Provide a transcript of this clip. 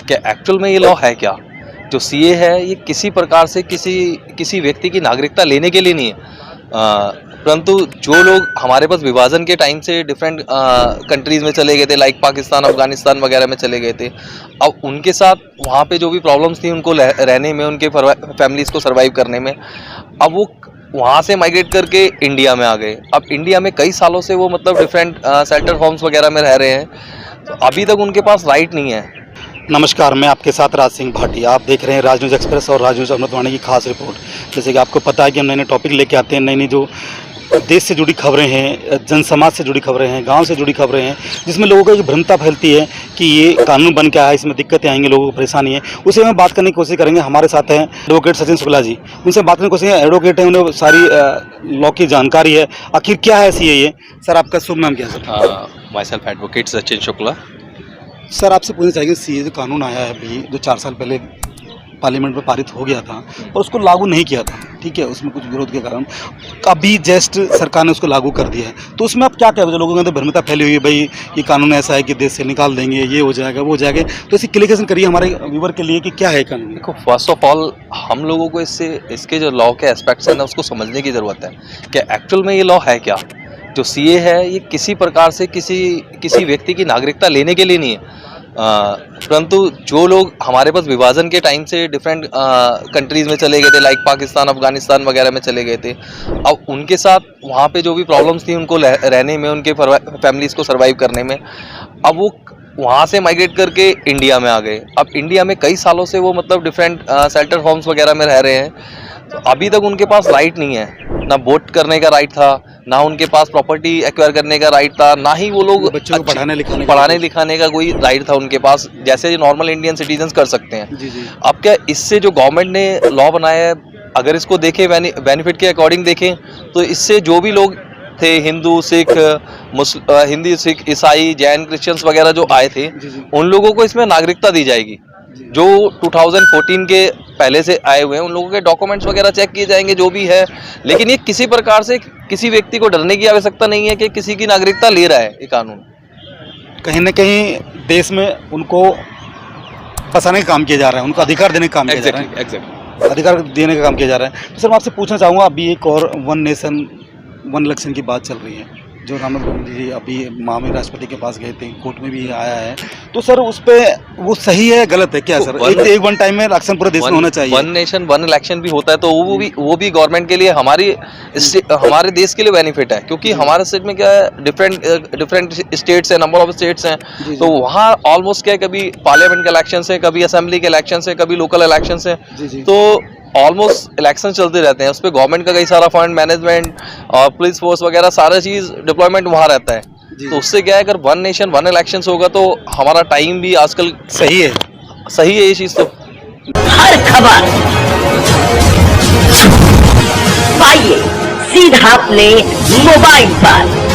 कि एक्चुअल में ये लॉ है क्या। जो सीए है ये किसी प्रकार से किसी व्यक्ति की नागरिकता लेने के लिए नहीं है, परंतु जो लोग हमारे पास विभाजन के टाइम से डिफरेंट कंट्रीज़ में चले गए थे, लाइक पाकिस्तान, अफगानिस्तान वगैरह में चले गए थे, अब उनके साथ वहाँ पे जो भी प्रॉब्लम्स थी उनको रहने में, उनके फैमिलीज़ को सर्वाइव करने में, अब वो वहाँ से माइग्रेट करके इंडिया में आ गए। अब इंडिया में कई सालों से वो मतलब डिफरेंट शेल्टर होम्स वगैरह में रह रहे हैं, तो अभी तक उनके पास राइट नहीं है। नमस्कार, मैं आपके साथ राज सिंह भाटी। आप देख रहे हैं राज न्यूज़ एक्सप्रेस और राज न्यूज़ अमृतवाणी की खास रिपोर्ट। जैसे कि आपको पता है कि हम नए नए टॉपिक लेके आते हैं, नई जो देश से जुड़ी खबरें हैं, जन समाज से जुड़ी खबरें हैं, गांव से जुड़ी खबरें हैं, जिसमें लोगों को एक भ्रमता फैलती है कि ये कानून बन के आया है, इसमें दिक्कतें आएंगी, लोगों को परेशानी है। उसे हम बात करने की कोशिश करेंगे। हमारे साथ हैं एडवोकेट सचिन शुक्ला जी, उनसे बात करने की कोशिश। एडवोकेट है, उन्हें सारी लॉ की जानकारी है। आखिर क्या है ये सर? आपका शुभ नाम क्या है sir? My self advocate Sachin Shukla. Sir, आपसे पूछना चाहिए, सीए जो कानून आया है अभी, जो 4 साल पहले पार्लियामेंट में पारित हो गया था और उसको लागू नहीं किया था, ठीक है, उसमें कुछ विरोध के कारण अभी जस्ट सरकार ने उसको लागू कर दिया है, तो उसमें आप क्या कहेंगे? लोगों के अंदर भ्रमता फैली हुई है, भाई ये कानून ऐसा है कि देश से निकाल देंगे, ये हो जाएगा, वो हो जाएगा, तो इसी क्लियरेशन करिए हमारे व्यूअर के लिए कि क्या है कानून। देखो, फर्स्ट ऑफ ऑल हम लोगों को इसके जो लॉ के एस्पेक्ट्स हैं ना, उसको समझने की ज़रूरत है कि एक्चुअल में ये लॉ है क्या। जो सीए है ये किसी प्रकार से किसी व्यक्ति की नागरिकता लेने के लिए नहीं है, परंतु जो लोग हमारे पास विभाजन के टाइम से डिफरेंट कंट्रीज़ में चले गए थे, लाइक पाकिस्तान, अफगानिस्तान वगैरह में चले गए थे, अब उनके साथ वहाँ पे जो भी प्रॉब्लम्स थी उनको रहने में, उनके फैमिलीज़ को सर्वाइव करने में, अब वो वहाँ से माइग्रेट करके इंडिया में आ गए। अब इंडिया में कई सालों से वो मतलब डिफरेंट शेल्टर होम्स वगैरह में रह रहे हैं, तो अभी तक उनके पास राइट नहीं है। ना वोट करने का राइट था, ना उनके पास प्रॉपर्टी एक्वायर करने का राइट था, ना ही वो लोग बच्चों को पढ़ाने लिखाने का कोई राइट था उनके पास, जैसे नॉर्मल इंडियन सिटीजन्स कर सकते हैं। जी। अब क्या इससे जो गवर्नमेंट ने लॉ बनाया है, अगर इसको देखें, बेनिफिट के अकॉर्डिंग देखें, तो इससे जो भी लोग थे, हिंदू, सिख, ईसाई, जैन, क्रिश्चियंस वगैरह जो आए थे, उन लोगों को इसमें नागरिकता दी जाएगी। जो 2014 के पहले से आए हुए हैं, उन लोगों के डॉक्यूमेंट्स वगैरह चेक किए जाएंगे, जो भी है। लेकिन ये किसी प्रकार से किसी व्यक्ति को डरने की आवश्यकता नहीं है कि किसी की नागरिकता ले रहा है ये कानून। कहीं ना कहीं देश में उनको फंसाने का काम किया जा रहा है, उनको अधिकार देने का काम किया जा रहा है, अधिकार देने का काम किया जा रहा है। तो सर, मैं आपसे पूछना चाहूँगा, अभी एक और वन नेशन वन इलेक्शन की बात चल रही है, जो रामनाथ कोविंद जी अभी माननीय राष्ट्रपति के पास गए थे, कोर्ट में भी आया है, तो सर उस पे वो सही है, गलत है क्या सर? एक वन टाइम में इलेक्शन पूरे देश में होना चाहिए। वन नेशन वन इलेक्शन भी होता है, तो वो भी गवर्नमेंट के लिए, हमारे देश के लिए बेनिफिट है, क्योंकि हमारे स्टेट में क्या है, डिफरेंट स्टेट्स हैं, नंबर ऑफ स्टेट्स हैं, तो वहाँ ऑलमोस्ट क्या है, कभी पार्लियामेंट के इलेक्शन है, कभी असेंबली के इलेक्शन है, कभी लोकल इलेक्शन है, तो ऑलमोस्ट इलेक्शन चलते रहते हैं। उस पर गवर्नमेंट का कई सारा फंड मैनेजमेंट और पुलिस फोर्स वगैरह सारा चीज़ डिप्लॉयमेंट वहाँ रहता है। तो उससे क्या है, अगर वन नेशन वन इलेक्शंस होगा तो हमारा टाइम भी आजकल सही है ये चीज़। तो हर खबर पाइए सीधा अपने मोबाइल पर।